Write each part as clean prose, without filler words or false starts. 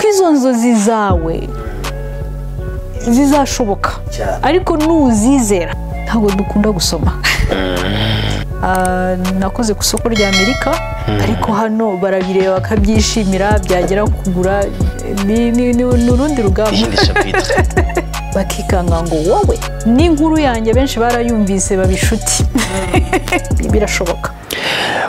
izo nzozi zawe zizashoboka ariko nuzizera ntabwo dukunda gusoma nakoze ku isoko rya Amerika ariko hano barabireba bakabyishimira byagera kugura ni urundi rugamba bakikanga ngo wowe n'inkuru yanjye benshi barayumvise babishuti birashoboka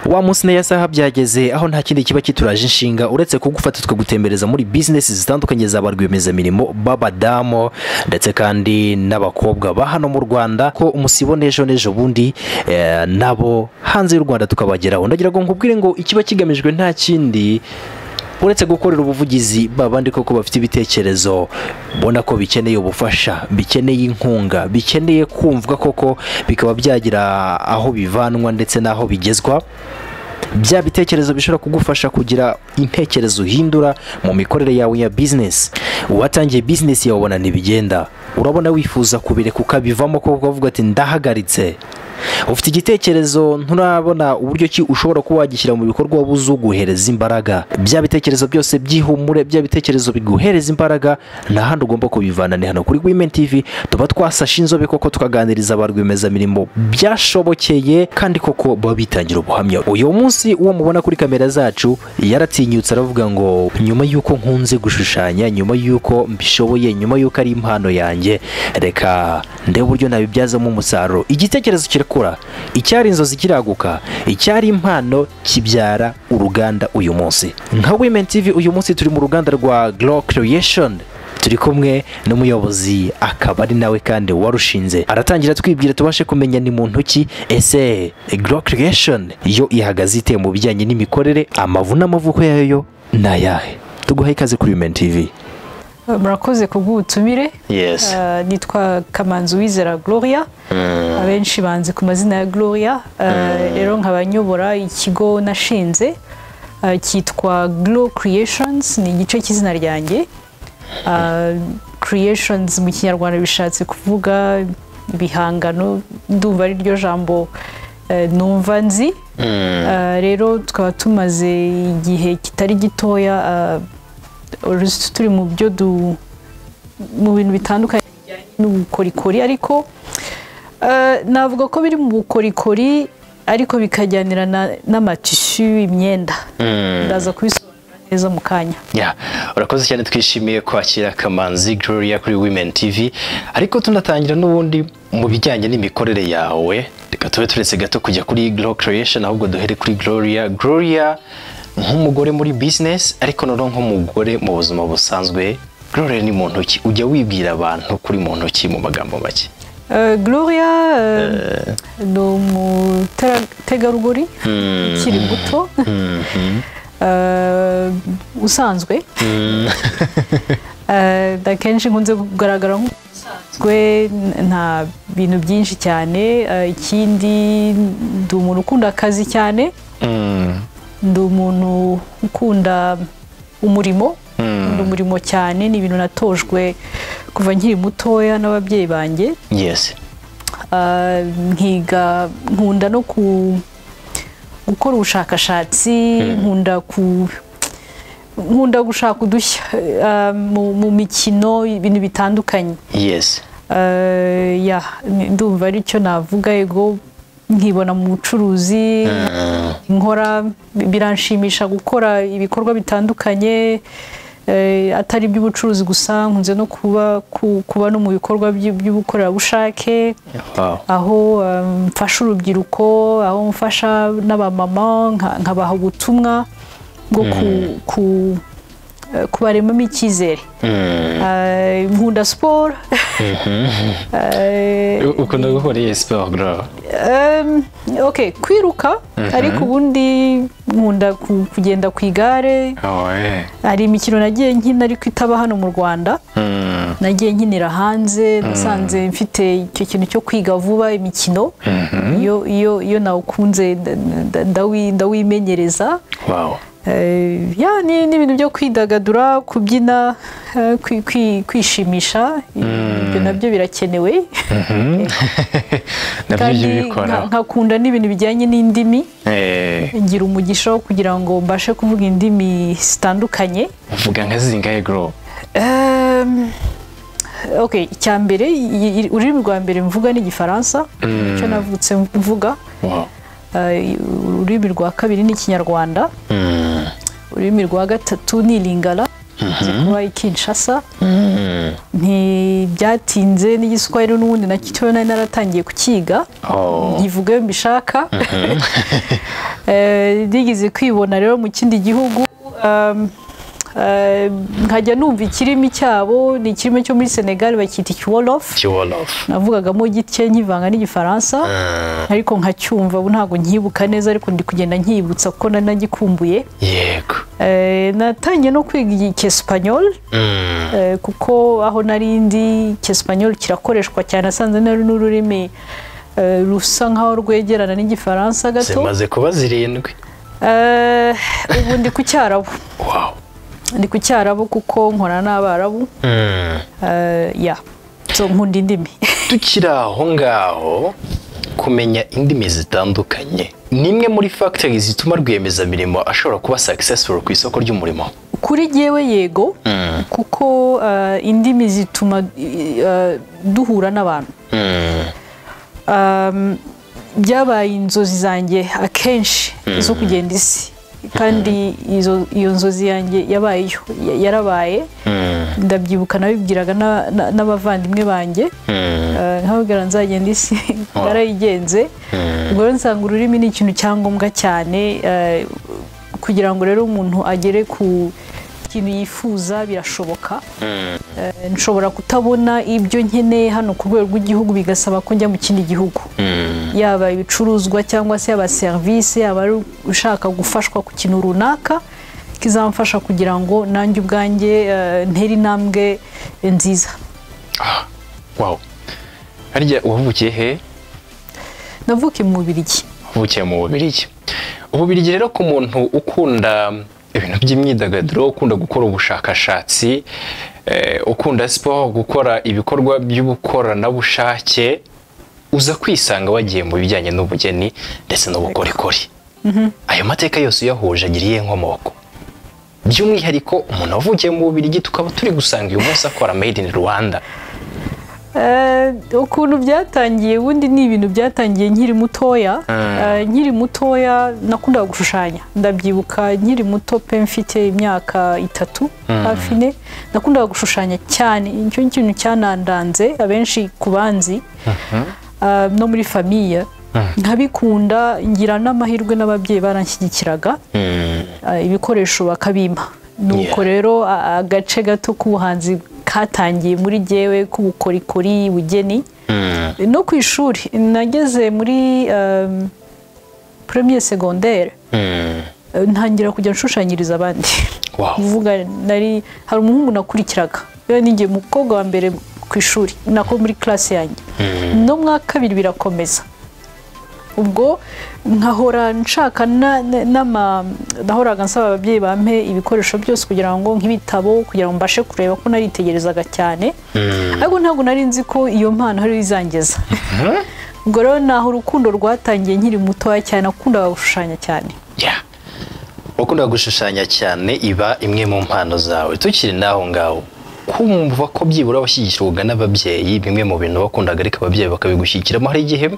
wa munsi ne yasaha byageze aho nta kindi kiba kituraje inshinga uretse kugufata tukagutembereza muri business zitandukanye zabarwemeza mirimo babadamo ndetse kandi n'abakobwa ba hano mu Rwanda ko umusibo nejo bundi nabo hanze y'u Rwanda tukabageraho ndagira ngo nkubwire ngo ikiba kigamijwe nta kindi uretse gukorera ubuvugizi babandi koko bafite ibitekerezo bona ko bikeneye ubufasha bikeneye inkunga bikeneye kumvwa koko bikaba byagira aho bivanwa ndetse naho bigezwa bya bitekerezo bishobora kugufasha kugira intekerezo hindura mu mikorere yawe ya business watangiye business yawe ubona nibigenda urabona wifuza kubireka ukabivamo koko uvuga ati ndahagaritse ufite igitekerezo nturabona uburyo ki ushobora kuba wagishyira mu bikorwa wabuzuguhereza imbaraga bya bitekerezo byose byihumure bya bitekerezo biguhereza imbaraga nta handi ugomba kubivana ni hano kuri Women TV tuba twasashe inzobe koko tukaganiriza abarwemeza mirimo byashobokeye kandi koko baba bitangira ubuhamya uyu munsi uwo mubona kuri kamera zacu yaratinyutse aravuga ngo nyuma yuko nkunze gushushanya nyuma yuko mbishoboye nyuma yuko ari impano yanjye reka ndebe uburyo nabibyazamo umusaruro igitekerezo kirakura icyari inzozi kiraguka icyari impano kibyara uruganda uyu munsi nka Women TV uyu munsi turi mu ruganda rwa Glow Creation turi kumwe n'umuyobozi akaba ari nawe kandi warushinze aratangira twibwira tubashe kumenya ni muntu ki ese Glow Creation yo ihagaze ite mu bijyanye n'imikorere amavuna amavuko yayo nayahe tuguhaye ikaze kuri Women TV. murakoze kubw'ubutumire Yes. nitwa Kamanzi Uwizera Gloria abenshi banzi ku mazina ya Gloria rero nkabanyobora ikigo nashinze cyitwa Glow Creations ni igice cy'izina ryanjye Creations mu Kinyarwanda bishatse kuvuga ibihangano ndumva ari ryo jambo numva nzi rero tukaba tumaze igihe kitari gitoya turi mu byo mu bintu bitandukanye n'ubukorikori ariko navuga ko biri mu bukorikori ariko bikajyanira n'amatishu imyenda ndaza kubisobanura neza mu kanya urakoze cyane twishimiye kwakira Kamanzi Gloria kuri Women TV ariko tunatangira n'ubundi mu bijyanye n'imikorere yawe reka tube turetse gato kujya kuri Glow Creation ahubwo duhere kuri Gloria nk'umugore muri business ariko noneho nk'umugore mu buzima busanzwe Gloria ni muntu ki ujya wibwira abantu kuri muntu ki mu magambo make Gloria ni umutegarugori ukiri muto usanzwe akenshi nkunze kugaragara nk'usanzwe nta bintu byinshi cyane ikindi ndi umuntu ukunda akazi cyane ndi umuntu ukunda umurimo cyane ni ibintu natojwe kuva nkiri mutoya n'ababyeyi banjye nkiga nkunda no gukora ubushakashatsi nkunda gushaka udushya mu mikino ibintu bitandukanye ndumva aricyo navuga yego nkibona mu bucuruzi nkora biranshimisha gukora ibikorwa bitandukanye atari by'ubucuruzi gusa nkunze no kuba no mu bikorwa by'ubukorerabushake aho mfasha urubyiruko aho mfasha n'abamama nkabaha ubutumwa bwo kubaremamo icyizere nkunda siporo ukunda gukora iyi siporo Glow kwiruka ariko ubundi nkunda kugenda ku igare hari imikino nagiye nkina ariko itaba hano mu Rwanda nagiye nkinira hanze nasanze mfite icyo kintu cyo kwiga vuba imikino iyo nawukunze ndawimenyereza ni ibintu byo kwidagadura kubyina kwishimisha ibyo nabyo birakenewe kandi nkakunda n'ibintu bijyanye n'indimi ngira umugisha wo kugira ngo mbashe kuvuga indimi zitandukanye uvuga nka zingahe Glo icya mbere ururimi rwa mbere mvuga ni Igifaransa icyo navutse mvuga ururimi rwa kabiri ni Ikinyarwanda ururimi rwa gatatu ni Lingala kuba Kinshasa ntibyatinze n'Igiswahili n'ubundi nacyo nari naratangiye kukiga nkivuga iyo mbishaka nigeze kwibona rero mu kindi gihugu nkajya numva ikirimi cyabo ni ikirimi cyo muri Senegal bakita Kiwolof navugagamo gike nkivanga n'Igifaransa ariko nkacyumva ntabwo nkibuka neza ariko ndi kugenda nkibutsa kuko nanagikumbuye yego natangiye no kwiga Icyesipanyol kuko aho narindi Icyesipanyol kirakoreshwa cyane asanze nari n'ururimi rusa nkaho rwegerana n'Igifaransa gato zimaze kuba 7 ubu ndi ku Cyarabu ndi ku Cyarabu kuko nkora n'Abarabu so nkunda indimi tukiri aho ngaho kumenya indimi zitandukanye nimwe muri factors zituma rwiyemezamirimo ashobora kuba successful ku isoko ry'umurimo kuri jewe yego kuko indimi zituma duhura n'abantu byabaye inzozi zanjye akenshi zo kugenda isi kandi iyo nzozi yanjye yarabaye ndabyibuka nabibwiraga n'abavandimwe banjye nkababwira nzagenda isi yarayigenze ubwo rero nsanga ururimi ni ikintu cyangombwa cyane kugira ngo rero umuntu agere ku kintu yifuza birashoboka nshobora kutabona ibyo nkeneye hano ku rwego rw'igihugu bigasaba ko njya mu kindi gihugu yaba ibicuruzwa cyangwa se yaba serivisi yaba ushaka gufashwa ku kintu runaka kizamfasha kugira ngo nanjye ubwanjye ntere intambwe nziza harya wavukiye he navukiye mu Bubiligi wavukiye mu Bubiligi Ububiligi rero ku muntu ukunda ibintu by'imyidagaduro ukunda gukora ubushakashatsi ukunda siporo gukora ibikorwa by'ubukoranabushake uza kwisanga wagiye mu bijyanye n'ubugeni ndetse n'ubukorikori ayo mateka yose uyahuje agiriye inkomoko by'umwihariko umuntu wavukiye mu Bubiligi tukaba turi gusanga uyu munsi akora made in Rwanda ukuntu byatangiye ubundi ni ibintu byatangiye nkiri mutoya nakundaga gushushanya ndabyibuka nkiri muto pe mfite imyaka 3 hafi 4 nakundaga gushushanya cyane icyo kintu cyanandanze abenshi kubanzi no muri famiye nkabikunda ngira n'amahirwe n'ababyeyi baranshyigikiraga ibikoresho bakabimpa nuko rero agace gato k'ubuhanzi katangiye muri jewe k'ubukorikori bugeni no ku ishuri nageze muri premier secondaire ntangira kujya nshushanyiriza abandi uvuga hari umuhungu nakurikiraga ninjye mukobwa wa mbere ku ishuri nako muri classe yanjye no mwaka kabiri birakomeza ubwo nkahora nshaka nahoraga nsaba ababyeyi bampe ibikoresho byose kugira ngo nk'ibitabo kugira ngo mbashe kureba ko naritegerezaga cyane ariko ntabwo nari nzi ko iyo mpano hari izangeza ubwo rero naho urukundo rwatangiye nkiri mutoya cyane nakundaga gushushanya cyane wakundaga gushushanya cyane iba imwe mu mpano zawe tukiri naho ngaho kumva ko byibura washyigikirwaga n'ababyeyi bimwe mu bintu bakundaga ariko ababyeyi bakabigushyigikiramo hari igihe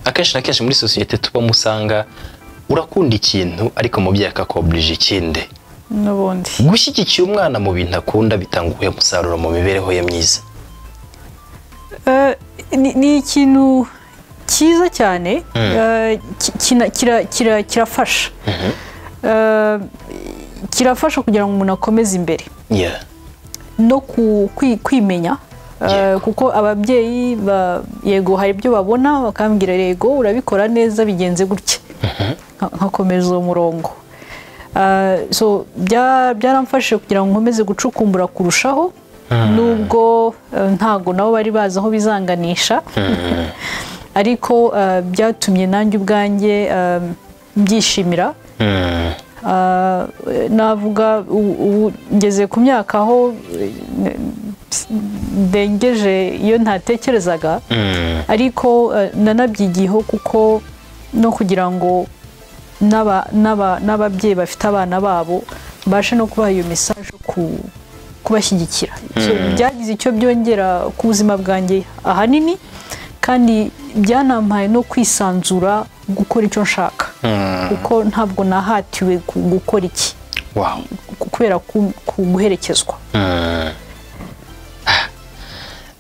akenshi na kenshi muri sosiyete tuba musanga urakunda ikintu ariko umubyeyi akakobrije ikindi n'ubundi gushyigikira umwana mu bintu akunda bitanga ubuhe musaruro mu mibereho ye myiza ni ikintu cyiza cyane kirafasha kirafasha kugira ngo umuntu akomeze imbere no kwimenya kuko ababyeyi yego hari ibyo babona bakambwira yego urabikora neza bigenze gutya nkakomeza uwo murongo so byaramfashije kugira ngo nkomeze gucukumbura kurushaho nubwo ntago nabo bari bazi aho bizanganisha ariko byatumye nanjye ubwanjye mbyishimira navuga ubu ngeze ku myaka aho ndengeje iyo ntatekerezaga ariko nanabyigiyeho kuko no kugira ngo n'ababyeyi bafite abana babo mbashe no kubaha iyo mesaje kubashyigikira byagize icyo byongera ku buzima bwanjye ahanini kandi byanampaye no kwisanzura gukora icyo nshaka kuko ntabwo nahatiwe gukora iki kubera guherekezwa.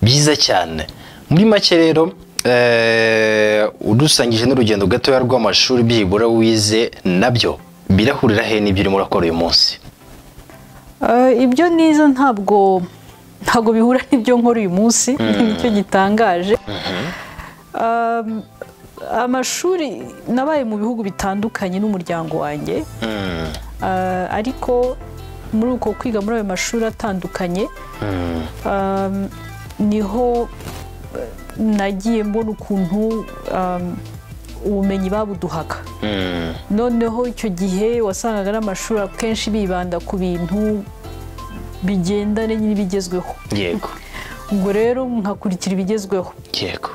Byiza cyane. Muri make rero udusangije n'urugendo gatoya rw'amashuri byibura wize nabyo birahurira he n'ibyo urimo urakora uyu munsi? Ibyo nize ntabwo bihura n'ibyo nkora uyu munsi, nicyo gitangaje. Amashuri nabaye mu bihugu bitandukanye n'umuryango wanjye, ariko muri uko kwiga muri ayo mashuri atandukanye niho nagiye mbona ukuntu ubumenyi babuduhaga. Noneho icyo gihe wasangaga n'amashuri akenshi bibanda ku bintu bigendanye n'ibigezweho. Yego. Ubwo rero nkakurikira ibigezweho. Yego.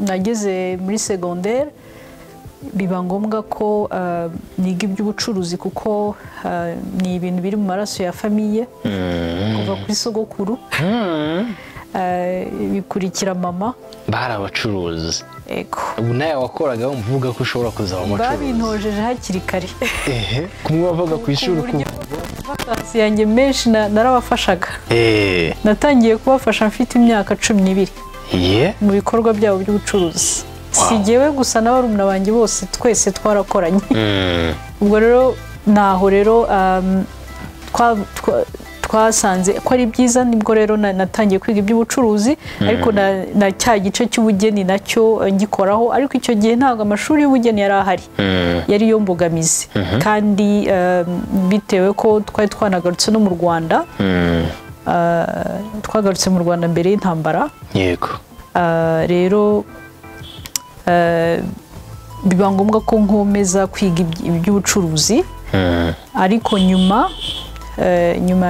Nageze muri secondaire biba ngombwa ko niga iby'ubucuruzi kuko ni ibintu biri mu maraso ya famiye kuva kuri sogokuru. Bikurikira mama bari abacuruzi. Ego. Ubu nawe wakoraga wumva ko ushobora kuzaba umucuruzi? Babintojeje hakiri kare. Kumwe wavaga ku ishuri vakansi yanjye menshi narabafashaga. Natangiye kubafasha mfite imyaka 12 mu bikorwa byabo by'ubucuruzi. Si jyewe gusa n'abarumuna banjye bose twese twarakoranye. Ubwo rero naho rero twasanze ko ari byiza, nibwo rero natangiye kwiga iby'ubucuruzi, ariko na cya gice cy'ubugeni nacyo ngikoraho, ariko icyo gihe ntabwo amashuri y'ubugeni yari ahari, yari yo mbogamizi. Kandi bitewe ko twari twanagarutse no mu Rwanda, twagarutse mu Rwanda mbere y'intambara. Yego. Rero biba ngombwa ko nkomeza kwiga iby'ubucuruzi, ariko nyuma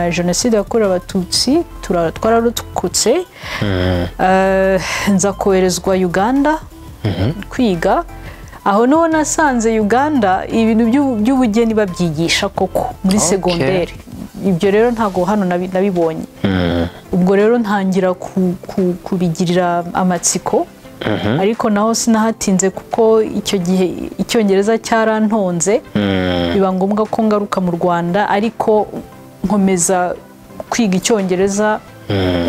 ya jenoside yakorewe abatutsi twararokotse, nza koherezwa Uganda kwiga. Aho niho nasanze Uganda ibintu by'ubugeni babyigisha koko muri secondaire. Ibyo rero ntago hano nabibonye. Ubwo rero ntangira kubigirira amatsiko, ariko naho sinahatinze kuko icyo gihe Icyongereza cyarantonze, biba ngombwa ko ngaruka mu Rwanda, ariko nkomeza kwiga Icyongereza.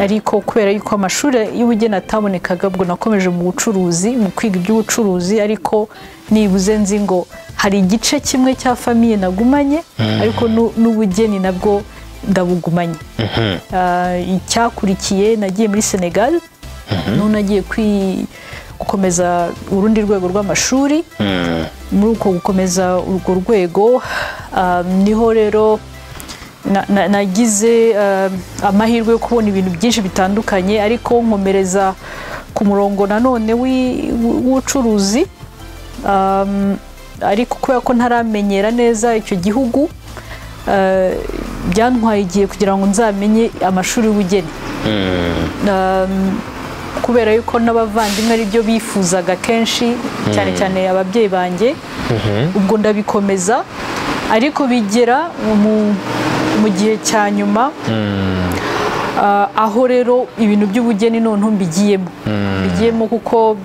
Ariko kubera yuko amashuri y'ubugeni atabonekaga, ubwo nakomeje mu bucuruzi, mu kwiga iby'ubucuruzi, ariko nibuze nzi ngo hari igice kimwe cya famiye nagumanye, ariko n'ubugeni nabwo ndabugumanye. Icyakurikiye nagiye muri Senegal, nagiye gukomeza urundi rwego rw'amashuri. Muri uko gukomeza urwo rwego niho rero nagize amahirwe yo kubona ibintu byinshi bitandukanye, ariko nkomereza ku murongo nanone w'ubucuruzi. Ariko kubera ko ntaramenyera neza icyo gihugu, byantwaye igihe kugira ngo nzamenye amashuri y'ubugeni, kubera yuko n'abavandimwe ari byo bifuzaga kenshi, cyane cyane ababyeyi banjye. Ubwo ndabikomeza, ariko bigera mu gihe cya nyuma, aho rero ibintu by'ubugeni noneho mbigiyemo kuko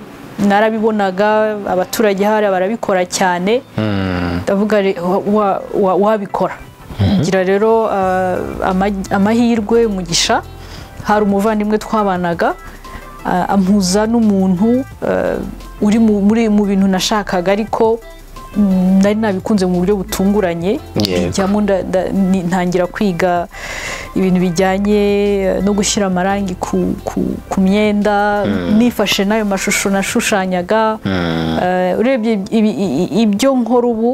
narabibonaga abaturage hari barabikora cyane, ndavuga wabikora. Ngira rero amahirwe, umugisha, hari umuvandimwe twabanaga ampuza n'umuntu uri mu bintu nashakaga, ariko nari nabikunze mu buryo butunguranye. Bijyamo ntangira kwiga ibintu bijyanye no gushyira amarangi ku myenda, nifashe n'ayo mashusho nashushanyaga. Urebye ibyo nkora ubu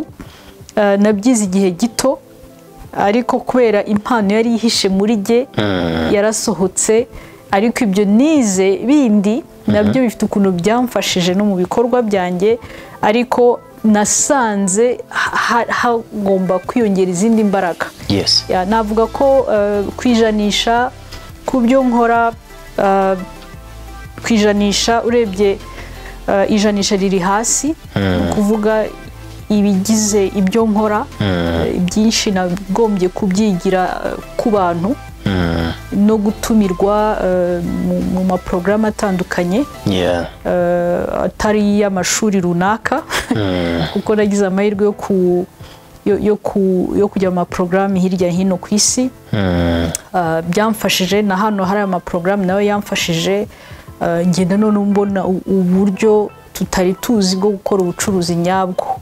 nabyize igihe gito, ariko kubera impano yari ihishe muri jye yarasohotse. Ariko ibyo nize bindi nabyo bifite ukuntu byamfashije no mu bikorwa byanjye, ariko nasanze hagomba kwiyongera izindi mbaraga. Yes. Navuga ko kwijanisha ku byo nkora, kwijanisha urebye ijanisha riri hasi, kuvuga ibigize ibyo nkora, byinshi nagombye kubyigira ku bantu no gutumirwa mu maporogaramu atandukanye atari y'amashuri runaka, kuko nagize amahirwe yo kujya mu maporogaramu hirya hino ku isi. Byamfashije na hano hari amaporogaramu nawe yamfashije, ngenda none mbona uburyo tutari tuzi bwo gukora ubucuruzi nyabwo.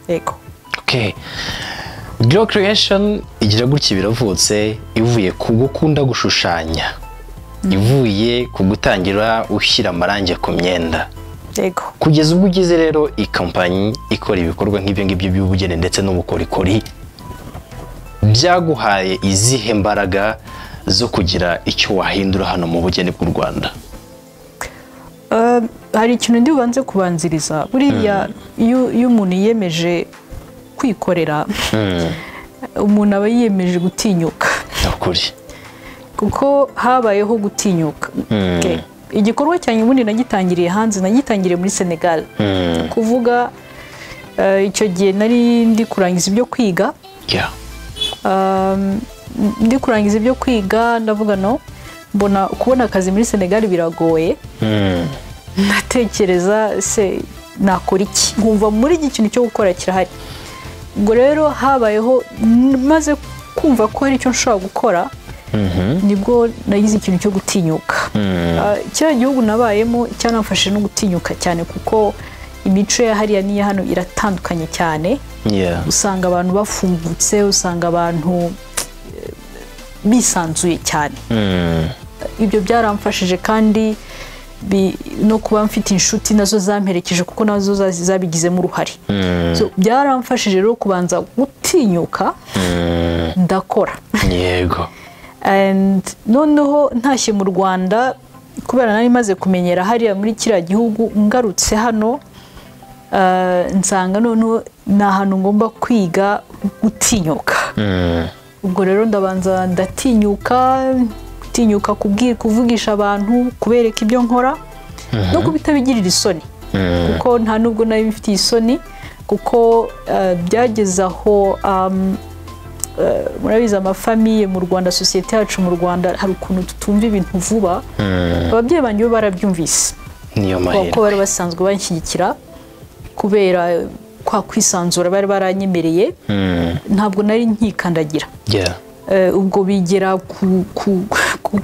Yego. Okay. Glow Creation igira gutya biravutse, ivuye ku gukunda gushushanya, ivuye ku gutangira ushyira amarangi ku myenda. Yego. Kugeza ubwo ugize rero ikampanyi ikora ibikorwa nk'ibyo ngibyo by'ubugeni ndetse n'ubukorikori, byaguhaye izihe mbaraga zo kugira icyo wahindura hano mu bugeni bw'u Rwanda? Hari ikintu ndi bubanze kubanziriza. Buriya iyo umuntu yiyemeje kwikorera, umuntu aba yiyemeje gutinyuka. Ukuri. Kuko habayeho gutinyuka. Igikorwa cyanjye ubundi nagitangiriye hanze, nagitangiriye muri Senegal. Kuvuga icyo gihe nari ndi kurangiza ibyo kwiga. Ndi kurangiza ibyo kwiga, ndavuga no, mbona kubona akazi muri Senegal biragoye. Natekereza se nakora iki, nkumva muri iki kintu cyo gukora kirahari. Ubwo rero habayeho, maze kumva ko hari icyo nshobora gukora, nibwo nagize ikintu cyo gutinyuka. Kiriya gihugu nabayemo cyanamfashije no gutinyuka cyane, kuko imico ya hariya n'iya hano iratandukanye cyane. Usanga abantu bafungutse, usanga abantu bisanzuye cyane. Ibyo byaramfashije, kandi no kuba mfite inshuti nazo zamperekeje, kuko nazo zabigizemo uruhare. Byaramfashije rero kubanza gutinyuka, ndakora. Yego. Noneho ntashye mu Rwanda, kubera nari maze kumenyera hariya muri kiriya gihugu, ngarutse hano nsanga noneho ni ahantu ngomba kwiga gutinyuka. Ubwo rero ndabanza ndatinyuka, kuvugisha abantu, kubereka ibyo nkora, no kubitabigirira isoni, kuko nta nubwo nari bifitiye isoni, kuko byageze aho murabizi amafamiye mu Rwanda, sosiyete yacu mu Rwanda hari ukuntu tutumva ibintu vuba. Ababyeyi banjye bo barabyumvise, kuko bari basanzwe banshyigikira, kubera kwa kwisanzura bari baranyemereye, ntabwo nari nkikandagira. Ubwo bigera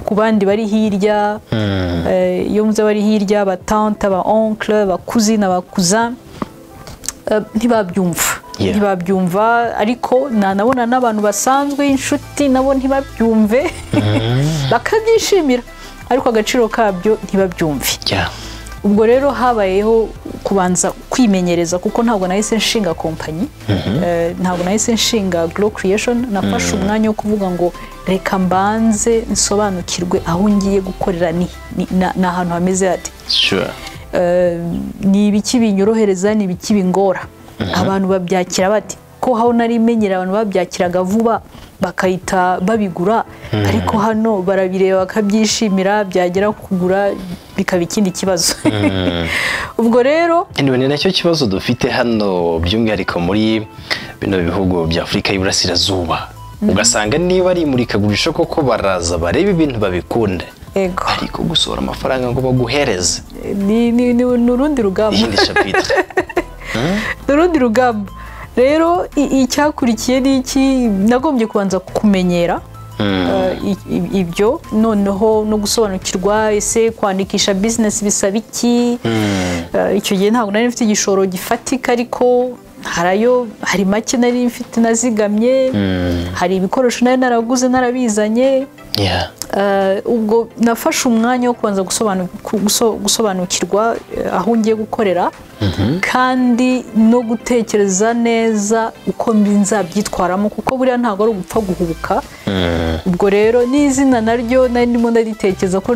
ku bandi bari hirya, iyo muze bari hirya, abatante, aba-oncle, abakuzina, abakuza, ntibabyumva, ariko nabona n'abantu basanzwe, inshuti nabo ntibabyumve, bakabyishimira, ariko agaciro kabyo ntibabyumve. Ubwo rero habayeho kubanza kwimenyereza, kuko ntabwo nahise nshinga kompanyi, ntabwo nahise nshinga Glow Creation. Nafashe umwanya wo kuvuga ngo reka mbanze nsobanukirwe aho ngiye gukorera ni ahantu hameze hate, ni ibiki binyorohereza, ni ibiki bingora, abantu babyakira bati, ko aho nari menyera abantu babyakiraga vuba bakahita babigura, ariko hano barabireba bakabyishimira, byagera kugura bikaba ikindi kibazo. Ubwo rero ni nacyo kibazo dufite hano, by'umwihariko muri bino bihugu bya Afurika y'Iburasirazuba. Ugasanga niba ari imurikagurisha koko baraza bareba ibintu babikunde, ariko gusohora amafaranga ngo baguhereze ni urundi rugamba. Urundi rugamba. Rero icyakurikiye ni iki, nagombye kubanza kumenyera ibyo, noneho no gusobanukirwa ese kwandikisha business bisaba iki. Icyo gihe ntabwo nari mfite igishoro gifatika, ariko hari make nari mfite nazigamye, hari ibikoresho nari naraguze narabizanye. Ubwo nafashe umwanya wo kubanza gusobanukirwa aho ngiye gukorera, kandi no gutekereza neza uko nzabyitwaramo kuko buriya ntabwo ari ugupfa guhubuka. Ubwo rero n'izina naryo ndimo ndaritekereza ko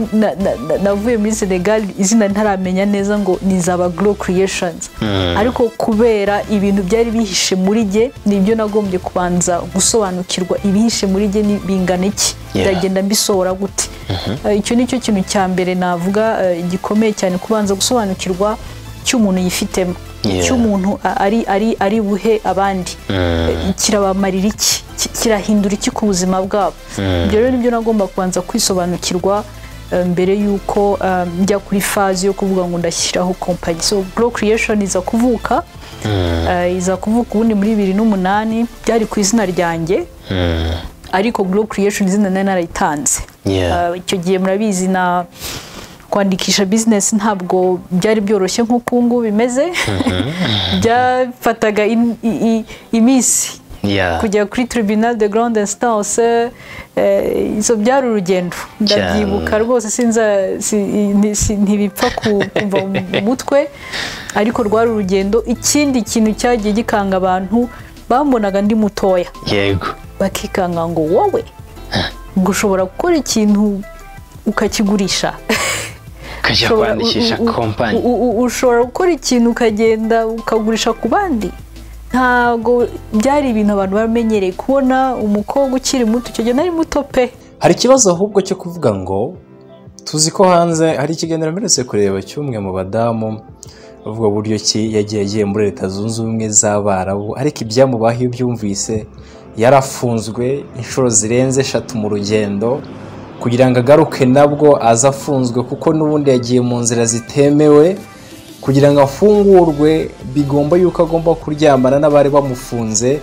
navuye muri Senegal izina ntaramenya neza ngo nizaba Glow Creations, ariko kubera ibintu byari bihishe muri jye nibyo nagombye kubanza gusobanukirwa ibihishe muri jye bingana iki, ndagenda mbisohora gute. Icyo nicyo kintu cya mbere navuga gikomeye cyane, kubanza gusobanukirwa cy'umuntu yifitemo, cy'umuntu ari buhe abandi, kirabamarira iki, kirahindura iki ku buzima bwabo. Ibyo rero nibyo nagomba kubanza kwisobanukirwa mbere yuko njya kuri faze yo kuvuga ngo ndashyiraho company. So Glow Creation iza kuvuka ubundi muri 2008 byari ku izina ryanjye, ariko Glow Creation izina nari narayitanze. Icyo gihe murabizi na kwandikisha business ntabwo byari byoroshye nk'uko ngubu bimeze. Byafataga iminsi kujya kuri tribunal de grande instance, izo byari urugendo ndabyibuka rwose, ntibipfa kumva mu mutwe, ariko rwari urugendo. Ikindi kintu cyagiye gikanga abantu, bambonaga ndi mutoya, bakikanga ngo wowe gushobora gukora ikintu ukakigurisha, ukajya kwandikisha kompanyi, ushobora gukora ikintu ukagenda ukagurisha ku bandi. Ntabwo byari ibintu abantu bamenyereye kubona umukobwa ukiri muto, icyo gihe nari muto pe. Hari ikibazo ahubwo cyo kuvuga ngo tuzi ko hanze hari ikiganiro mperutse kureba cy'umwe mu badamu bavuga buryo ki yagiye muri Leta Zunze Ubumwe z'Abarabu, ariko ibyamubaho iyo byumvise yarafunzwe inshuro zirenze 3 mu rugendo kugira ngo agaruke nabwo azafunzwe, kuko n'ubundi yagiye mu nzira zitemewe. Kugira ngo afungurwe bigomba yuko agomba kuryamana n'abari bamufunze.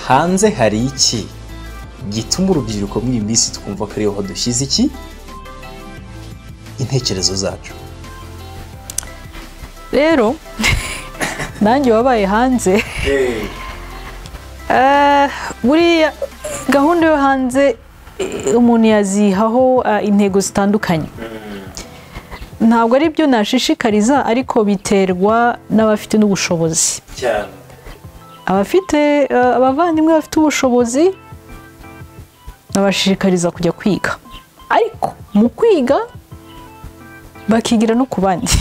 Hanze hari iki gituma urubyiruko muri iyi minsi twumva ko ariho dushyize iki intekerezo zacu? Rero nanjye wabaye hanze, buriya gahunda yo hanze umuntu yazihaho intego zitandukanye. Ntabwo ari byo nashishikariza, ariko biterwa n'abafite n'ubushobozi. Abavandimwe bafite ubushobozi nabashishikariza kujya kwiga, ariko mu kwiga bakigira no ku bandi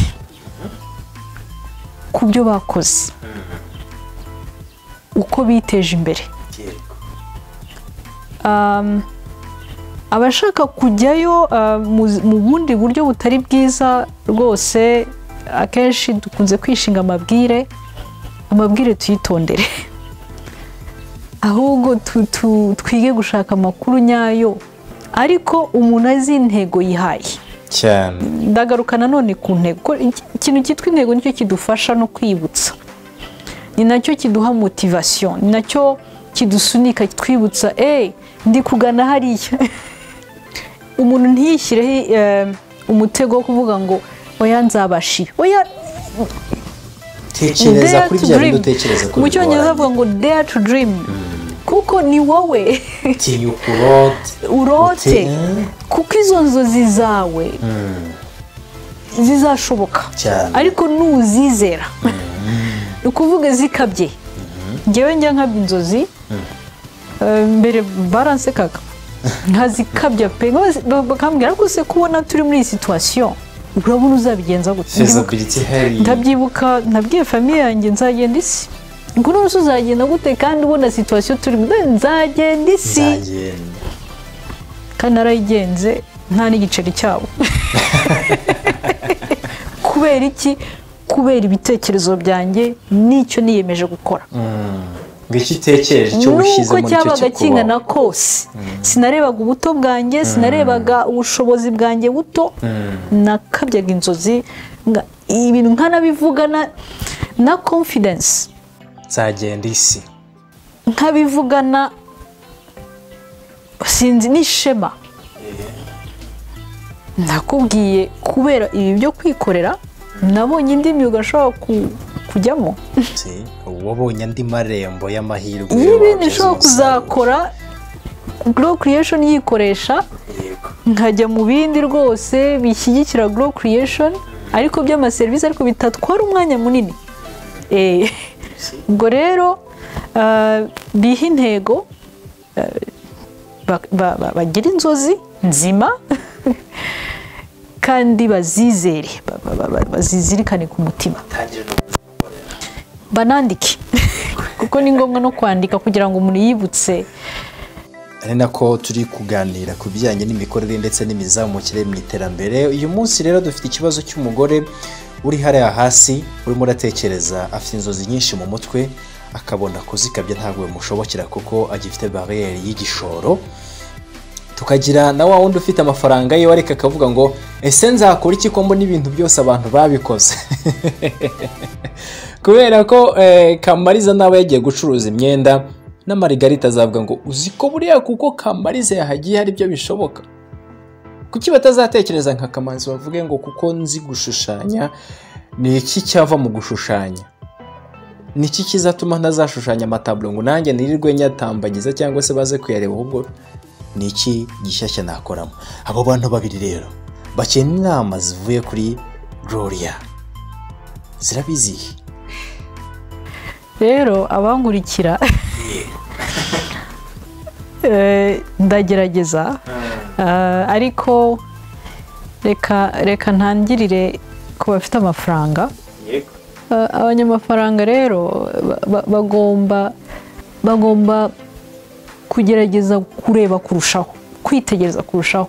ku byo bakoze, uko biteje imbere. Abashaka kujyayo mu bundi buryo butari bwiza rwose, akenshi dukunze kwishinga amabwire tuyitondere, ahubwo twige gushaka amakuru nyayo, ariko umuntu azi intego yihaye cyane. Ndagaruka nanone ku ntego, ikintu cyitwa intego nicyo kidufasha no kwibutsa, ni nacyo kiduha motivation, ni nacyo kidusunika kitwibutsa ndi kugana hariya. Umuntu ntiyishyireho umutego wo kuvuga ngo oya nzabashi, oya tekereza kuri bya bintu, utekereza kuri mu cyongereza avuga ngo dare to dream, kuko ni wowe urote, kuko izo nzozi zawe zizashoboka, ariko nuzizera, ni ukuvuga zikabye. Njyewe njya nkabya inzozi, mbere baransekaga nkazikabya pe, bakambwira ko se kubona turi muri iyi situation urabona uzabigenza gute. Ndabyibuka nabwiye famille yanjye nzagenda isi, ngo n'ubu uzagenda gute kandi ubona situation turi nzagenda isi, kandi narayigenze nta n'igiceri cyabo. Kubera iki? Kubera ibitekerezo byanjye n'icyo niyemeje gukora. Ngikitekereje cyo gushyize muri cyo cyabaga kingana kose, sinarebaga ubuto bwanjye, sinarebaga ubushobozi bwanjye buto, nakabyaga inzozi, ibintu nkanabivugana na confidence, nzagenda isi, nkabivugana sinzi n'ishema. Nakubwiye kubera ibi byo kwikorera nabonye indi myuga ashobora kujyamo. Wabonye andi marembo y'amahirwe y'ibintu ushobora kuzakora. Glow Creation yikoresha, nkajya mu bindi rwose bishyigikira Glow Creation, ariko by'amaserivisi, ariko bitatwara umwanya munini. ubwo rero biha intego bagira inzozi nzima kandi bazizere bazizirikane ku mutima banandike kuko ni ngombwa no kwandika kugira ngo umuntu yibutse. ari nako turi kuganira ku bijyanye n'imikorere ndetse n'imizamukire mu iterambere. uyu munsi rero dufite ikibazo cy'umugore uri hariya hasi urimo uratekereza, afite inzozi nyinshi mu mutwe akabona kuzikabya ntabwo bimushobokera kuko agifite barriere y'igishoro. tukagira na wa wundi ufite amafaranga ye ariko akavuga ngo ese nzakora iki ko mbona ibintu byose abantu babikoze kubera ko Kamariza nawe yagiye gucuruza imyenda na Margarita azavuga ngo uzi ko buriya kuko Kamariza yahagiye hari byo bishoboka. Kuki batazatekereza nka Kamanzi bavuge ngo kuko nzi gushushanya, ni iki cyava mu gushushanya, ni iki kizatuma ntazashushanya amatablo ngo nanjye nirirwe nyatambagiza cyangwa se baze kuyareba, ahubwo ni iki gishyashya nakoramo. Abo bantu babiri rero bakeneye inama zivuye kuri Gloria, zirabizihe rero abankurikira ndagerageza ariko reka ntangirire ku bafite amafaranga. Abanyamafaranga rero bagomba kugerageza kureba kurushaho, kwitegereza kurushaho,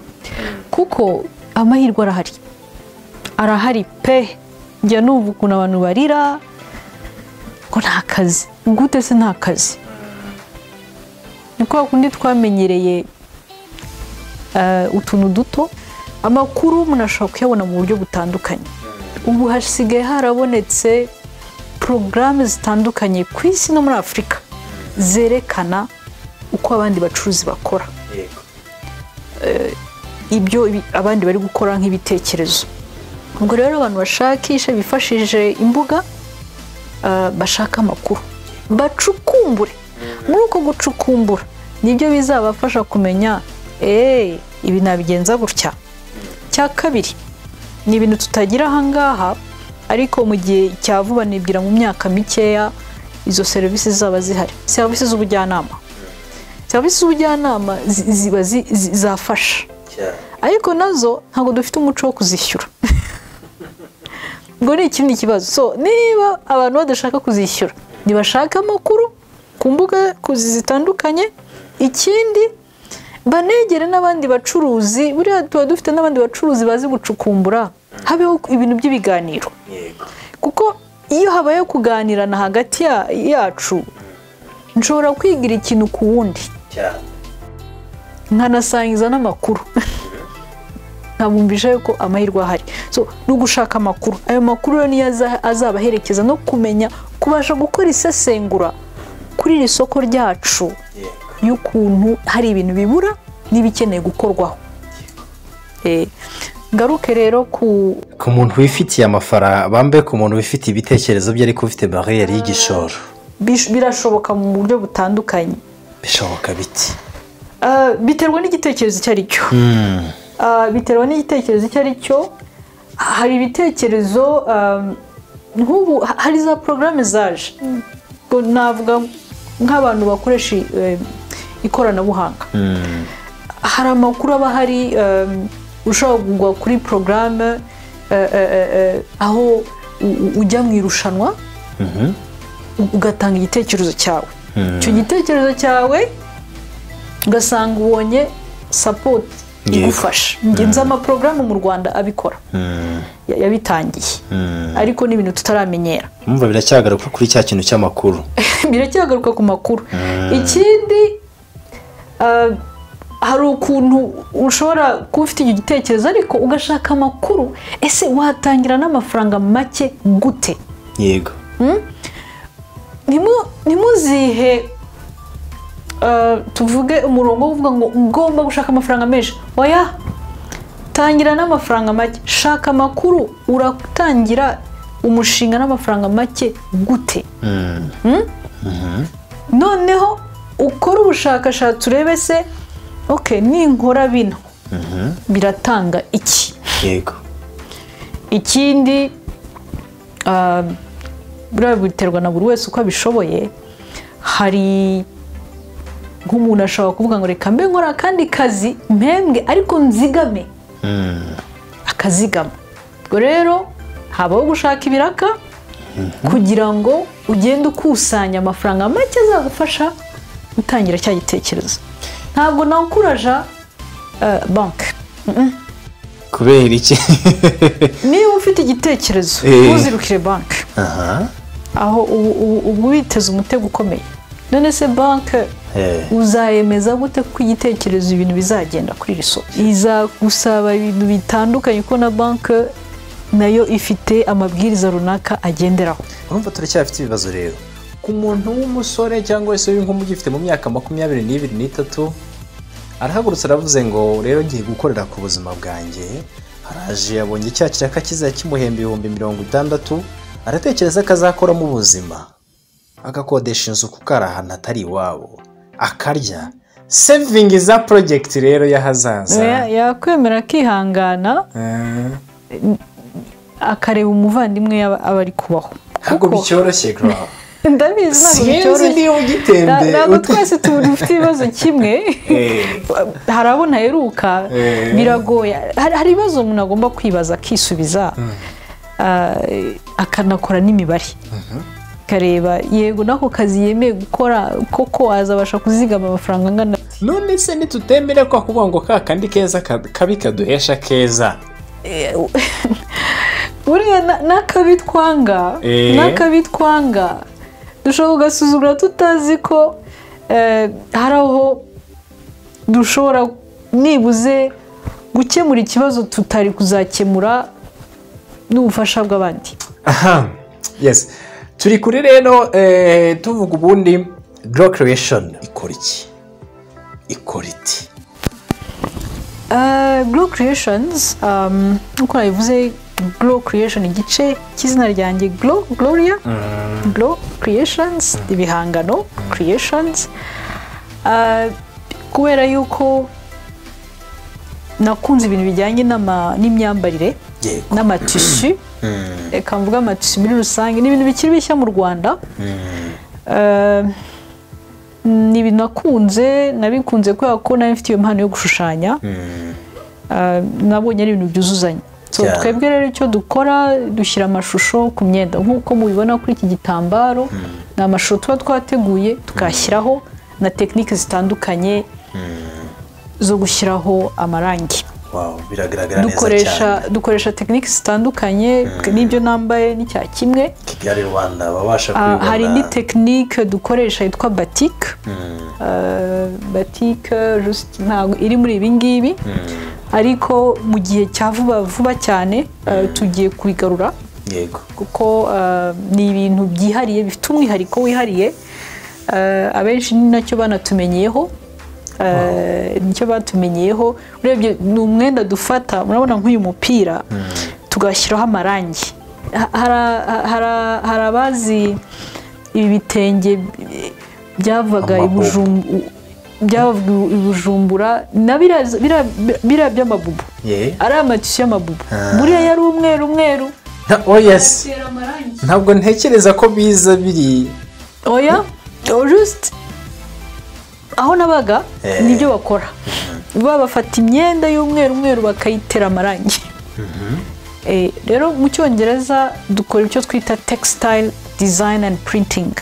kuko amahirwe arahari pe. njya numva ukuntu abantu barira ko nta kazi, gute se nta kazi? ni kwa kundi twamenyereye utuntu duto. Amakuru umuntu ashobora kuyabona mu buryo butandukanye. Ubu hasigaye harabonetse porogaramu zitandukanye ku isi no muri Afurika zerekana uko abandi bacuruzi bakora, ibyo abandi bari gukora nk'ibitekerezo. ubwo rero abantu bashakisha bifashishije imbuga, bashaka amakuru, bacukumbure. muri uko gucukumbura nibyo bizabafasha kumenya ibi nabigenza gutya. cya kabiri ni ibintu tutagira ahangaha, ariko mu gihe cya vuba nibwira mu myaka mikeya izo serivisi zaba zihari. Serivisi z'ubujyanama ziba zafasha, ariko nazo ntabwo dufite umuco wo kuzishyura. ngo ni ikindi kibazo. So niba abantu badashaka kuzishyura, ntibashaka amakuru ku mbuga zitandukanye. Ikindi banegere n'abandi bacuruzi. Buriya tuba dufite n'abandi bacuruzi bazi gucukumbura, habeho ibintu by'ibiganiro, kuko iyo habaye kuganirana hagati yacu, nshobora kwigira ikintu ku wundi nkanasangiza n'amakuru, nkabumvisha yuko amahirwe ahari. So no gushaka amakuru, ayo makuru rero niyo azabaherekeza no kumenya, kubasha gukora isesengura kuri iri soko ryacu y'ukuntu hari ibintu bibura n'ibikeneye gukorwaho. Ngaruke rero ku muntu wifitiye amafaranga, bambe ku muntu wifitiye ibitekerezo bye ariko ufite barriere y'igishoro. Birashoboka mu buryo butandukanye. Bishoboka biti? Biterwa n'igitekerezo icyo ari cyo. Biterwa n'igitekerezo icyo ari cyo. Hari ibitekerezo nk'ubu hari za porogaramu zaje, navuga nk'abantu bakoresha ikoranabuhanga. Hari amakuru aba hari, ushobora kugwa kuri porogaramu aho ujya mu irushanwa ugatanga igitekerezo cyawe. Icyo gitekerezo cyawe ugasanga ubonye support igufasha. Ngenzi amaporogaramu mu Rwanda abikora, yabitangiye, ariko n'ibintu tutaramenyera. Mumva biracyagaruka kuri cya kintu cy'amakuru. Biracyagaruka ku makuru. Ikindi hari ukuntu ushobora kuba ufite icyo gitekerezo ariko ugashaka amakuru, ese watangira n'amafaranga make gute? Yego. Ntimuzihe tuvuge umurongo uvuga ngo ugomba gushaka amafaranga menshi. Oya, tangira n'amafaranga make. Shaka amakuru, uratangira umushinga n'amafaranga make gute? Noneho ukora ubushakashatsi urebe se ninkora bino biratanga iki? Yego. Ikindi buriya biterwa na buri wese uko abishoboye. Hari nk'umuntu ashobora kuvuga ngo reka mbe nkora akandi kazi mpembwe ariko nzigame, akazigama. Ubwo rero habaho gushaka ibiraka kugira ngo ugende ukusanya amafaranga make azagufasha gutangira cya gitekerezo. Ntabwo nawukuraja banki. kubera iki? Niba ufite igitekerezo ntuzirukire banki, aho ubu witeze umutego ukomeye. None se banki uzayemeza gute ko igitekerezo ibintu bizagenda kuri iri soko? Izagusaba ibintu bitandukanye ko na banki nayo ifite amabwiriza runaka agenderaho. Urumva turacyafite ibibazo rero ku muntu w'umusore cyangwa se nk'umugifite mu myaka 22 n'itatu, arahagurutse aravuze ngo rero ngiye gukorera ku buzima bwanjye. Haraje yabonye cya kiraka kizajya kimuhemba 60,000, aratekereza ko azakora mu buzima, agakodesha inzu kuko ari ahantu atari iwabo, akarya saving za project rero y'ahazaza. Yakwemera akihangana akareba umuvandimwe aba ari kubaho. Ntabwo bicyoroshye bro. Ndabizi ntabwo bicyoroshye. Ntabwo twese dufite ibibazo kimwe. Hari abo ntaheruka biragoye. Hari ibibazo umuntu agomba kwibaza akisubiza, akanakora n'imibare. Kareba yego nako kazi yemeye gukora koko azabasha kuzigama amafaranga angana. None se nitutemere ko kuvuga ngo kandi keza kabi kaduhesha keza. Buriya n'akabitwanga dushobora kugasuzugura tutazi ko hari aho dushobora nibuze gukemura ikibazo tutari kuzakemura n'ubufasha bw'abandi. Yes, turi kuri rero tuvuga ubundi Glow Creation ikora iki? Ikora iti? Glow Creations, uko nabivuze, Glow Creation igice cy'izina ryanjye Gloria. Glow Creations, ibihangano Creations. Kubera yuko nakunze ibintu bijyanye n'imyambarire n'amatishu, reka mvuga amatishu muri rusange, ni ibintu bikiri bishya mu Rwanda. Ni ibintu nabikunze kubera ko nari mfite iyo mpano yo gushushanya. Nabonye ari ibintu byuzuzanya. Twebwe rero icyo dukora, dushyira amashusho ku myenda nk'uko mubibona kuri iki gitambaro. Ni amashusho tuba twateguye tukashyiraho na tekinike zitandukanye zo gushyiraho amarangi. Biragaragara neza cyane. Dukoresha tekinike zitandukanye, n'ibyo nambaye n'icya kimwe. Kigali Rwanda babasha kwibona. Hari indi tekinike dukoresha yitwa batik. Batik just ntabwo iri muri ibi ngibi, ariko mu gihe cya vuba cyane tugiye kubigarura. Yego. Kuko ni ibintu byihariye, bifite umwihariko wihariye. Abenshi ni nacyo banatumenyeyeho. Nicyo batumenyeyeho. Urebye ni umwenda dufata, murabona nk'uyu mupira tugashyiraho amarangi. Hari abazi ibi bitenge byavaga Bujumbura na biriya by'amabubu, ari amatishu y'amabubu. Buriya yari umweru. Oh yes, ntabwo ntekereza ko biza biri. Oya, just aho nabaga nibyo bakora. Bafata imyenda y'umweru bakayitera amarangi. Rero mu Cyongereza dukora icyo twita textile design and printing.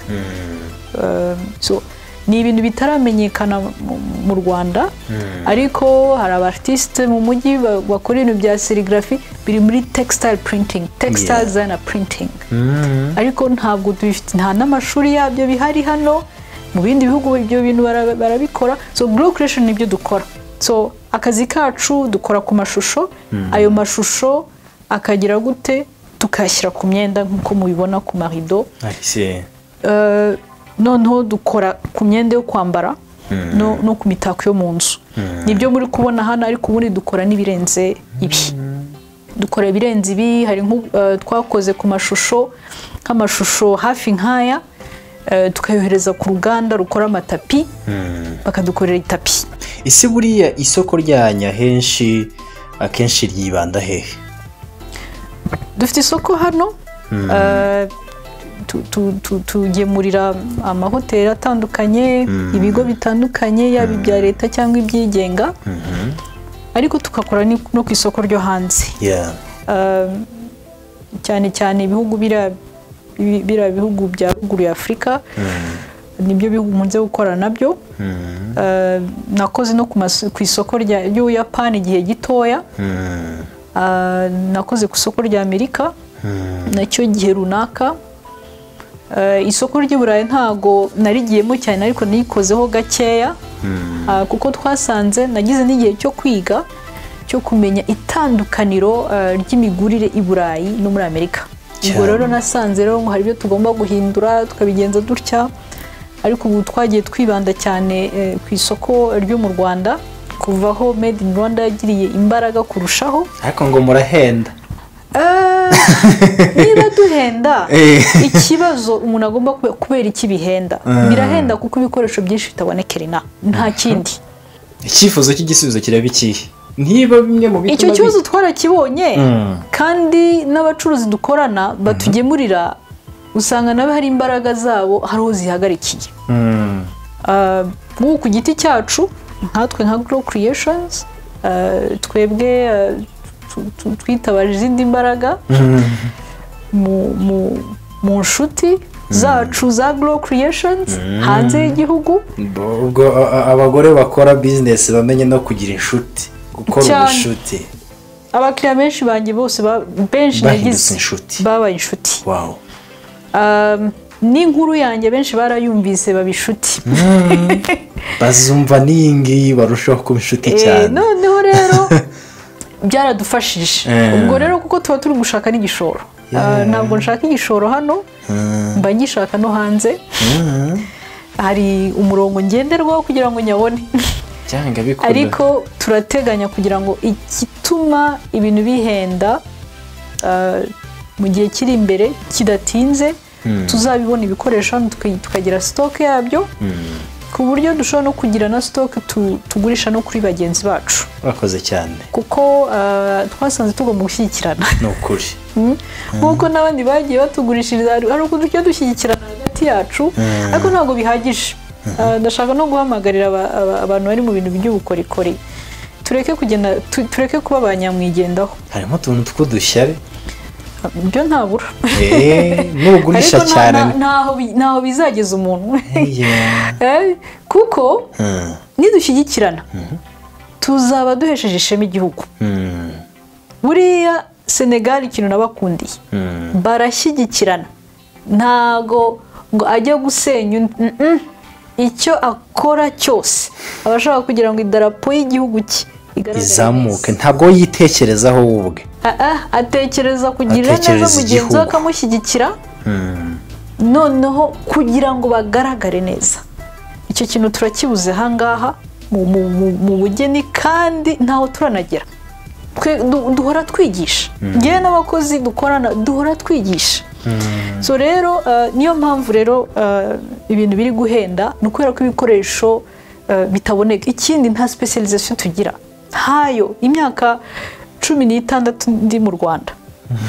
So ni ibintu bitaramenyekana mu Rwanda, ariko hari abartiste mu mujyi bakora ibintu bya serigraphy biri muri textile printing, textile design and printing. Ariko ntabwo dufite, nta n'amashuri yabyo bihari hano. Mu bindi bihugu ibyo bintu barabikora. So Glow Creation nibyo dukora. So akazi kacu dukora ku mashusho, ayo mashusho akagira gute tukashyira ku myenda nk'uko mubibona ku marido. Noneho dukora ku myenda yo kwambara no ku mitako yo mu nzu. Nibyo muri kubona hano, ariko ubundi dukora n'ibirenze ibi. Dukora ibirenze ibi. Hari twakoze ku mashusho, nk'amashusho hafi nk'aya, tukayohereza ku ruganda rukora amatapi, bakadukorera itapi. Ese buriya isoko ryanyu akenshi ryibanda hehe? Dufite isoko hano tugemurira amahoteli atandukanye, ibigo bitandukanye, yaba ibya leta cyangwa ibyigenga, ariko tugakora no ku isoko ryo hanze. cyane cyane ibihugu biriya bihugu bya ruguru ya Afurika, nibyo bihugu nkunze gukora nabyo. Nakoze no ku isoko ry'Ubuyapani igihe gitoya, nakoze ku isoko rya Amerika nacyo gihe runaka. Isoko ry'Iburayi ntago narigiyemo cyane, ariko nikozeho gakeya, kuko twasanze nagize n'igihe cyo kwiga, cyo kumenya itandukaniro ry'imigurire i Burayi no muri Amerika. Ubwo rero nasanze rero hari ibyo tugomba guhindura tukabigenza dutya, ariko ubu twagiye twibanda cyane ku isoko ryo mu Rwanda, kuvaho Made in Rwanda yagiriye imbaraga kurushaho. Ariko ngo murahenda. Niba duhenda, ikibazo umuntu agomba kubera iki bihenda. Birahenda kuko ibikoresho byinshi bitabonekera nta kindi. Icyifuzo cy'igisubizo kiraba ikihe? Niba bimwe mu bituma icyo kibazo twarakibonye, kandi n'abacuruzi dukorana batugemurira, usanga nabe hari imbaraga zabo hariho zihagarikiye. Nk'uku ku giti cyacu nkatwe nka Grow Creations, twebwe twitabaje izindi mbaraga mu nshuti zacu za Grow Creations hanze y'igihugu. Ubwo abagore bakora business bamenye no kugira inshuti, gukora ubushuti. Abakiriya benshi banjye bose benshi nagize babaye inshuti. Wow. N'inkuru yanjye benshi barayumvise babishuti. Bazumva n'ingi barushaho kuba inshuti cyane. Noneho rero byaradufashije. Ubwo rero kuko tuba turi gushaka n'igishoro, ntabwo nshaka igishoro hano, mba ngishaka no hanze. Hari umurongo ngenderwaho kugira ngo nyabone. Ariko turateganya kugira ngo igituma ibintu bihenda mu gihe kiri imbere kidatinze, tuzabibona ibikoresho tukagira stock yabyo, ku buryo dushobora no kugira na stock tugurisha no kuri bagenzi bacu. Bakoze cyane, kuko twasanze tugomba gushyigikirana. Ni ukuri. Nk'uko n'abandi bagiye batugurishiriza, hari uko tujya dushyigikirana hagati yacu, ariko ntabwo bihagije. Ndashaka no guhamagarira abantu bari mu bintu by'ubukorikori, tureke kuba abanyamwigendaho. Harimo utuntu tw'udushyari byo ntabura, n'ugurisha cyane ntaho bizageza umuntu. Kuko nidushyigikirana tuzaba duhesheje ishema igihugu. Buriya Senegal ikintu nabakundiye, barashyigikirana, ntago ngo ajya gusenya icyo akora cyose abashaka kugira ngo idarapo y'igihugu cye izamuke. Ntabwo yitekerezaho ubwe, atekereza kugirira neza mugenzi we akamushyigikira, noneho kugira ngo bagaragare neza. Icyo kintu turakibuze ahangaha mu bugeni, kandi ntaho turanagera. Duhora twigisha, ngewe n'abakozi dukorana duhora twigisha. So rero niyo mpamvu rero ibintu biri guhenda, ni ukubera ko ibikoresho bitaboneka. Ikindi nta specialization tugira, ntayo. Imyaka 16 ndi mu Rwanda,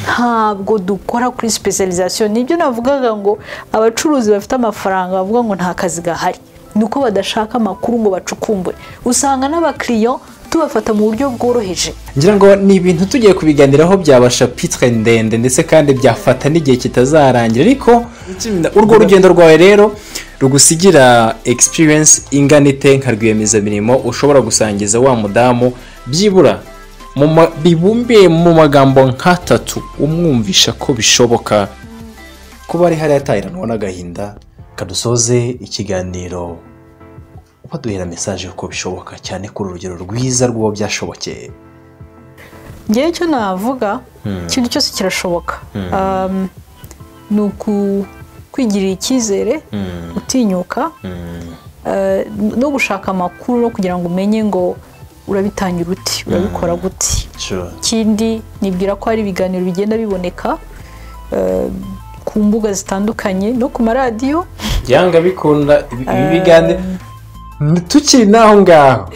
ntabwo dukora kuri specialization. Nibyo navugaga ngo abacuruzi bafite amafaranga bavuga ngo nta kazi gahari, nuko badashaka amakuru ngo bacukumbure. Usanga n'abakiriya tubafata mu buryo bworoheje. Ngira ngo ni ibintu tugiye kubiganiraho byaba chapitre ndende, ndetse kandi byafata n'igihe kitazarangira. Ariko urwo rugendo rwawe rero rugusigira experience inganite nka rwiyemezamirimo ushobora gusangiza wa mudamu, byibura bibumbiye mu magambo nk'atatu umwumvisha ko bishoboka kuba ari hari atayiranwa n'agahinda. Kadusoze ikiganiro ubaduhera message ko bishoboka cyane kuri urugero rwiza rw'uwo byashobokeye. Ngewe icyo navuga, ikintu cyose kirashoboka. Ni kwigirira icyizere, gutinyuka, no gushaka amakuru no kugira ngo umenye ngo urabitangira uti, urabikora guti. Ikindi nibwira ko hari ibiganiro bigenda biboneka ku mbuga zitandukanye no ku maradiyo. Byanga bikunda ibi biganiro tukiri naho ngaho,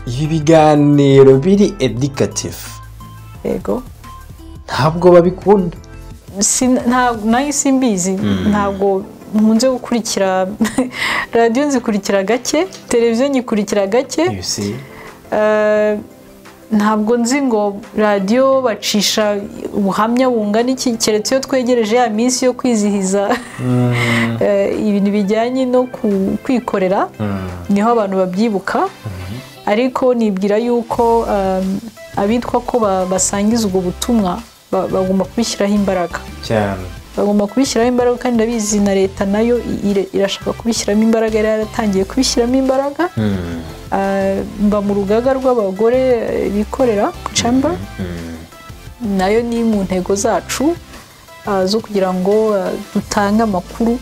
ibi biganiro biri educative, yego, ntabwo babikunda. nayo simbizi ntabwo nkunze gukurikira radiyo nzikurikira gake televiziyo nyikurikira gake ntabwo nzi ngo radiyo bacisha ubuhamya bungana iki keretse iyo twegereje ya minsi yo kwizihiza ibintu bijyanye no kwikorera niho abantu babyibuka ariko nibwira yuko abitwa ko basangiza ubwo butumwa bagomba kubishyiraho imbaraga cyane bagomba kubishyiraho imbaraga kandi ndabizi na leta nayo irashaka kubishyiramo imbaraga yari yaratangiye kubishyiramo imbaraga mba mu rugaga rw'abagore bikorera chamber nayo ni mu ntego zacu zo kugira ngo dutange amakuru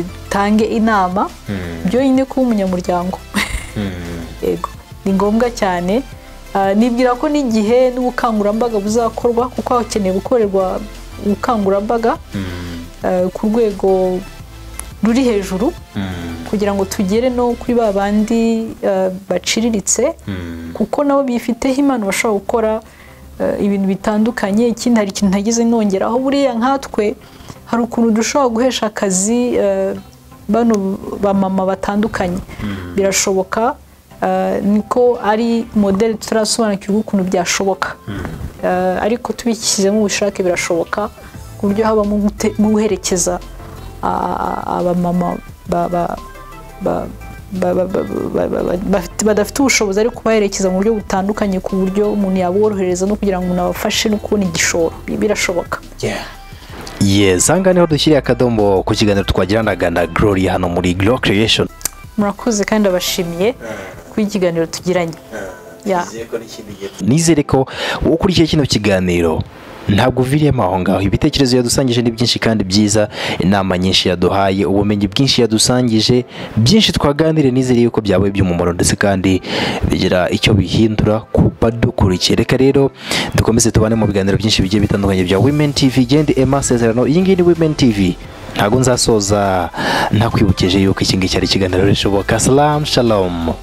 dutange inama byonyine kuba umunyamuryango yego ni ngombwa cyane nibwira ko n'igihe n'ubukangurambaga buzakorwa kuko hakeneye gukorerwa ubukangurambaga ku rwego ruri hejuru kugira ngo tugere no kuri ba bandi baciriritse kuko nabo bifiteho impano bashobora gukora ibintu bitandukanye ikindi hari ikintu ntagize nongeraho buriya nkatwe hari ukuntu dushobora guhesha akazi bano bamama batandukanye birashoboka niko ari modeli tutarasobanukirwa ukuntu byashoboka ariko tubishyizemo ubushake birashoboka ku buryo habamo guherekeza abamama badafite ubushobozi ariko kubaherekeza mu buryo butandukanye ku buryo umuntu yaborohereza no kugira ngo umuntu abafashe no kubona igishoro birashoboka aha niho dushyiriye akadomo ku kiganiro twagiranaga na Gloria hano muri Glow Creation. Murakoze kandi abashimiye ku ikiganiro tugiranye. Nizere ko ukurikiye kino kiganiro ntabwo uviriyemo aho ngaho ibitekerezo yadusangije ni byinshi kandi byiza inama nyinshi yaduhaye ubumenyi bwinshi yadusangije byinshi twaganire nizere yuko byabaye by'umumaro ndetse kandi bigira icyo bihindura ku badukurikiye. Reka rero dukomeze tubane mu biganiro byinshi bigiye bitandukanye bya Women TV gende Emasezerano. Iyi ngiyi ni Women TV ntabwo nzasoza ntakwibukije yuko iki ngiki ari ikiganiro rishoboka. Salam shalom.